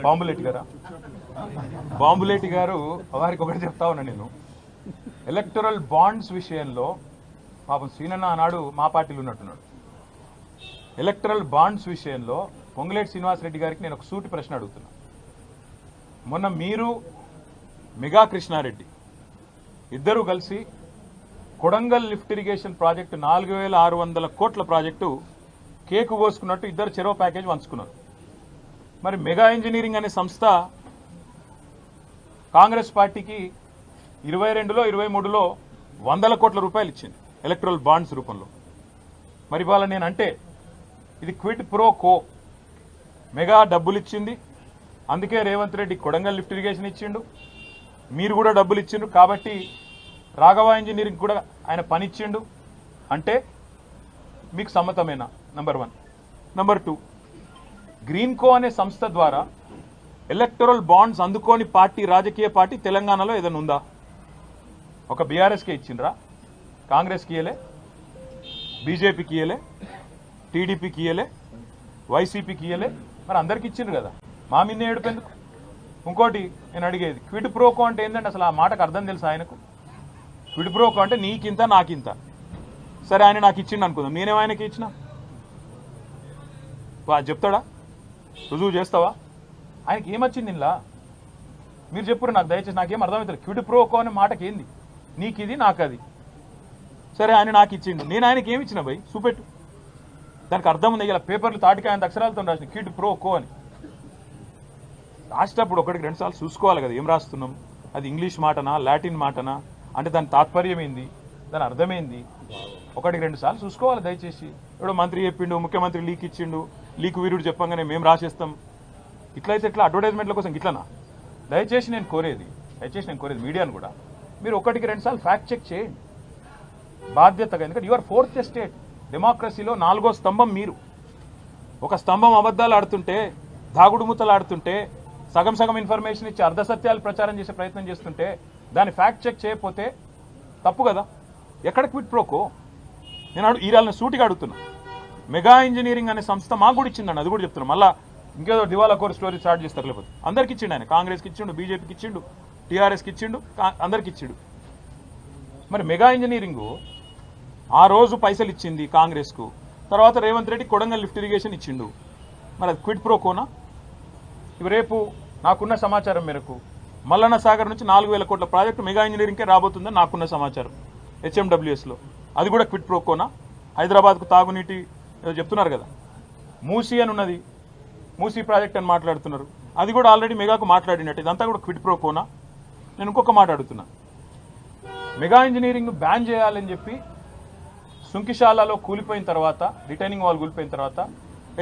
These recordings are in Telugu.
బాంబులేటి గారు వారికి ఒకటి చెప్తా ఉన్నా నేను. ఎలక్టరల్ బాండ్స్ విషయంలో పాపం శ్రీనన్న ఆనాడు మా పార్టీలో ఉన్నట్టున్నాడు. ఎలక్టరల్ బాండ్స్ విషయంలో పొంగులేటి శ్రీనివాసరెడ్డి గారికి నేను ఒక సూటి ప్రశ్న అడుగుతున్నా. మొన్న మీరు మెగా కృష్ణారెడ్డి ఇద్దరు కలిసి కొడంగల్ లిఫ్ట్ ఇరిగేషన్ ప్రాజెక్టు 4600 కోట్ల ప్రాజెక్టు కేకు కోసుకున్నట్టు ఇద్దరు చెరో ప్యాకేజ్ పంచుకున్నారు. మరి మెగా ఇంజనీరింగ్ అనే సంస్థ కాంగ్రెస్ పార్టీకి 22లో 23లో 100 కోట్ల రూపాయలు ఇచ్చింది ఎలక్టరల్ బాండ్స్ రూపంలో. మరి ఇవాళ నేనంటే ఇది క్విడ్ ప్రో కో. మెగా డబ్బులు ఇచ్చింది, అందుకే రేవంత్ రెడ్డి కొడంగల్ లిఫ్ట్ ఇరిగేషన్ ఇచ్చిండు, మీరు కూడా డబ్బులు ఇచ్చిండు, కాబట్టి రాఘవ ఇంజనీరింగ్ కూడా ఆయన పని ఇచ్చిండు అంటే మీకు సమ్మతమేనా? నంబర్ 1. నంబర్ 2, గ్రీన్ కో అనే సంస్థ ద్వారా ఎలక్టరల్ బాండ్స్ అందుకోని పార్టీ, రాజకీయ పార్టీ తెలంగాణలో ఏదైనా ఉందా? ఒక బీఆర్ఎస్కే ఇచ్చిండ్రా? కాంగ్రెస్కి ఇయ్యలే, బీజేపీకి ఇయ్యలే, టీడీపీకి ఇయ్యలే, వైసీపీకి ఇయ్యలే, మరి అందరికి ఇచ్చిండ్రు కదా, మా మీద ఏడుపెందుకు? ఇంకోటి నేను అడిగేది, క్విడ్ ప్రోకో అంటే ఏంటంటే అసలు ఆ మాటకు అర్థం తెలుసు ఆయనకు? క్విడ్ ప్రోకో అంటే నీకింత నాకింత. సరే ఆయన నాకు ఇచ్చిండు అనుకుందాం, నేనేమో ఆయనకి ఇచ్చిన? చెప్తాడా? రుజువు చేస్తావా? ఆయనకి ఏమొచ్చింది ఇలా? మీరు చెప్పురు నాకు, దయచేసి నాకేం అర్థమవుతుంది. క్విడ్ ప్రోకో అనే మాటకి ఏంది? నీకు ఇది నాకు అది. సరే ఆయన నాకు ఇచ్చిండు, నేను ఆయనకి ఏమి ఇచ్చిన భయ్? చూపెట్టు. దానికి అర్థం ఉంది. ఇలా పేపర్లు తాటికి ఆయన అక్షరాలతో రాసిన క్విడ్ ప్రోకో అని. రాసేటప్పుడు 1-2 సార్లు చూసుకోవాలి కదా ఏం రాస్తున్నాం, అది ఇంగ్లీష్ మాటనా లాటిన్ మాటనా, అంటే దాని తాత్పర్యం ఏంది, దాని అర్థమైంది, 1-2 సార్లు చూసుకోవాలి దయచేసి. ఇప్పుడు మంత్రి చెప్పిండు, ముఖ్యమంత్రి లీక్ ఇచ్చిండు, లీక్ వీరుడు చెప్పంగానే మేము రాసేస్తాం. ఇట్లయితే ఎట్లా? అడ్వర్టైజ్మెంట్ల కోసం ఇట్లనా? దయచేసి నేను కోరేది మీడియాను కూడా, మీరు 1-2 సార్లు ఫ్యాక్ట్ చెక్ చేయండి బాధ్యతగా. ఎందుకంటే యువర్ 4th ఎస్టేట్, డెమోక్రసీలో 4వ స్తంభం మీరు. ఒక స్తంభం అబద్ధాలు ఆడుతుంటే, దాగుడు మూతలు ఆడుతుంటే, సగం సగం ఇన్ఫర్మేషన్ ఇచ్చి అర్ధసత్యాలు ప్రచారం చేసే ప్రయత్నం చేస్తుంటే దాన్ని ఫ్యాక్ట్ చెక్ చేయకపోతే తప్పు కదా. ఎక్కడ క్విడ్ ప్రోకో? నేను ఈరాలను సూటిగా అడుగుతున్నా. మెగా ఇంజనీరింగ్ అనే సంస్థ మాకు కూడా ఇచ్చిందండి, అది కూడా చెప్తున్నాను. మళ్ళీ ఇంకేదో దివాలా కోర్ స్టోరీ స్టార్ట్ చేస్తారు. లేకపోతే అందరికి ఇచ్చిండు ఆయన. కాంగ్రెస్కి ఇచ్చిండు, బీజేపీకి ఇచ్చిండు, టీఆర్ఎస్కి ఇచ్చిండు, అందరికి ఇచ్చిండు. మరి మెగా ఇంజనీరింగ్ ఆ రోజు పైసలు ఇచ్చింది కాంగ్రెస్కు, తర్వాత రేవంత్ రెడ్డి కొడంగల్ లిఫ్ట్ ఇరిగేషన్ ఇచ్చిండు. మరి అది క్విడ్ ప్రోకోనా? ఇవి రేపు నాకున్న సమాచారం మేరకు మల్లన్న సాగర్ నుంచి 4000 కోట్ల ప్రాజెక్టు మెగా ఇంజనీరింగ్కే రాబోతుందని నాకున్న సమాచారం హెచ్ఎండబ్ల్యూఎస్లో. అది కూడా క్విడ్ ప్రోకోనా? హైదరాబాద్కు తాగునీటి చెప్తున్నారు కదా, మూసీ అని ఉన్నది, మూసీ ప్రాజెక్ట్ అని మాట్లాడుతున్నారు, అది కూడా ఆల్రెడీ మెగాకు మాట్లాడినట్టు. ఇదంతా కూడా క్విడ్ ప్రోకోనా? నేను ఇంకొక మాట అడుగుతున్నా. మెగా ఇంజనీరింగ్ బ్యాన్ చేయాలని చెప్పి సుంకిశాలలో కూలిపోయిన తర్వాత, రిటైనింగ్ వాల్ కూలిపోయిన తర్వాత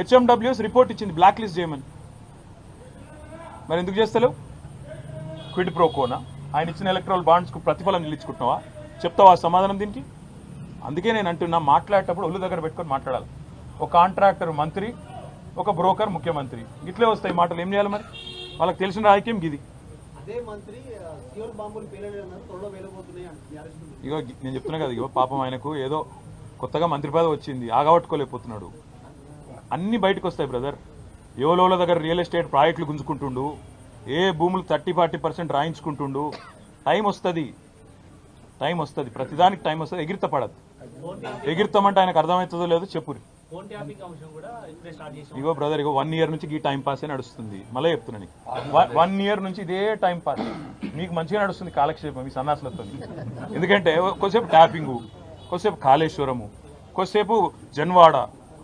హెచ్ఎండబ్ల్యూఎస్ రిపోర్ట్ ఇచ్చింది బ్లాక్ లిస్ట్ చేయమని. మరి ఎందుకు చేస్తలేవు? క్విడ్ ప్రోకోనా? ఆయన ఇచ్చిన ఎలక్ట్రల్ బాండ్స్కు ప్రతిఫలం నిలుచుకుంటున్నావా? చెప్తావా సమాధానం దీనికి? అందుకే నేను అంటున్నా, మాట్లాడేటప్పుడు ఒళ్ళు దగ్గర పెట్టుకొని మాట్లాడాలి. ఒక కాంట్రాక్టర్ మంత్రి, ఒక బ్రోకర్ ముఖ్యమంత్రి, ఇట్లే వస్తాయి మాటలు. ఏం చేయాలి మరి? వాళ్ళకి తెలిసిన రాజకీయం గిది. ఇగో నేను చెప్తున్నా కదా, ఇగో పాపం ఆయనకు ఏదో కొత్తగా మంత్రి పదవి వచ్చింది, ఆగబట్టుకోలేకపోతున్నాడు. అన్నీ బయటకు వస్తాయి బ్రదర్. యోలోల దగ్గర రియల్ ఎస్టేట్ ప్రాజెక్టులు గుంజుకుంటుండు, ఏ భూములు 30-40% రాయించుకుంటుండు. టైం వస్తుంది, ప్రతిదానికి టైం వస్తుంది. ఎగిరితపడద్దు. ఎగిరితామంటే ఆయనకు అర్థమవుతుందో లేదో చెప్పురి. ఇగో బ్రదర్, ఇగో 1 ఇయర్ నుంచి ఈ టైం పాసే నడుస్తుంది. మళ్ళీ చెప్తున్నా నీకు, 1 ఇయర్ నుంచి ఇదే టైం పాస్. మీకు మంచిగా నడుస్తుంది కాలక్షేపం ఈ సన్నాసులతో. ఎందుకంటే కొద్దిసేపు ట్యాపింగు, కొద్దిసేపు కాళేశ్వరము, కొద్దిసేపు జన్వాడ,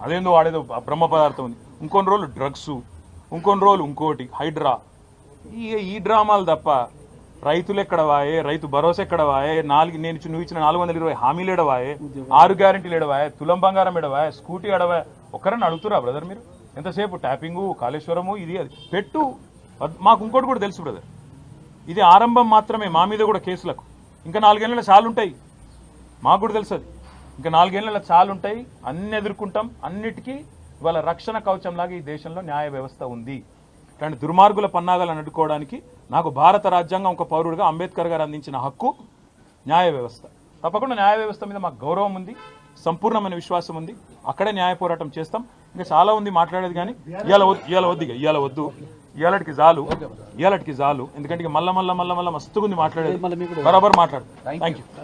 అదేందో వాడేదో బ్రహ్మ పదార్థం ఉంది, ఇంకొన్ని రోజులు డ్రగ్స్, ఇంకొన్ని రోజులు ఇంకోటి హైడ్రా. ఈ డ్రామాలు తప్ప రైతులు ఎక్కడ వాయే, రైతు భరోసా ఎక్కడ వాయే, నువ్వు ఇచ్చిన 420 హామీలు ఎడవాయే, 6 గ్యారెంటీలు ఎడవాయే, తులం బంగారం ఎడవాయే, స్కూటీ ఎడవాయే, ఒక్కరని అడుగుతురా బ్రదర్ మీరు? ఎంతసేపు ట్యాపింగు, కాళేశ్వరము, ఇది అది పెట్టు. మాకు ఇంకోటి కూడా తెలుసు బ్రదర్, ఇది ఆరంభం మాత్రమే. మా మీద కూడా కేసులకు ఇంకా 4 ఏళ్ళ చాలు ఉంటాయి. మాకు కూడా తెలుసు అది. ఇంకా 4 ఏళ్ళ చాలు ఉంటాయి. అన్ని ఎదుర్కొంటాం. అన్నిటికీ ఇవాళ రక్షణ కవచంలాగా ఈ దేశంలో న్యాయ వ్యవస్థ ఉంది. ఇలాంటి దుర్మార్గుల పన్నాగాలను అడ్డుకోవడానికి నాకు భారత రాజ్యాంగం ఒక పౌరుడిగా అంబేద్కర్ గారు అందించిన హక్కు న్యాయ వ్యవస్థ. తప్పకుండా న్యాయ వ్యవస్థ మీద మాకు గౌరవం ఉంది, సంపూర్ణమైన విశ్వాసం ఉంది. అక్కడే న్యాయ పోరాటం చేస్తాం. ఇంకా చాలా ఉంది మాట్లాడేది, కానీ ఇవాళ వద్దు. ఇవాళకి చాలు ఎందుకంటే మళ్ళా మస్తుగుంది మాట్లాడేది బరాబర్ మాట్లాడు థ్యాంక్ యూ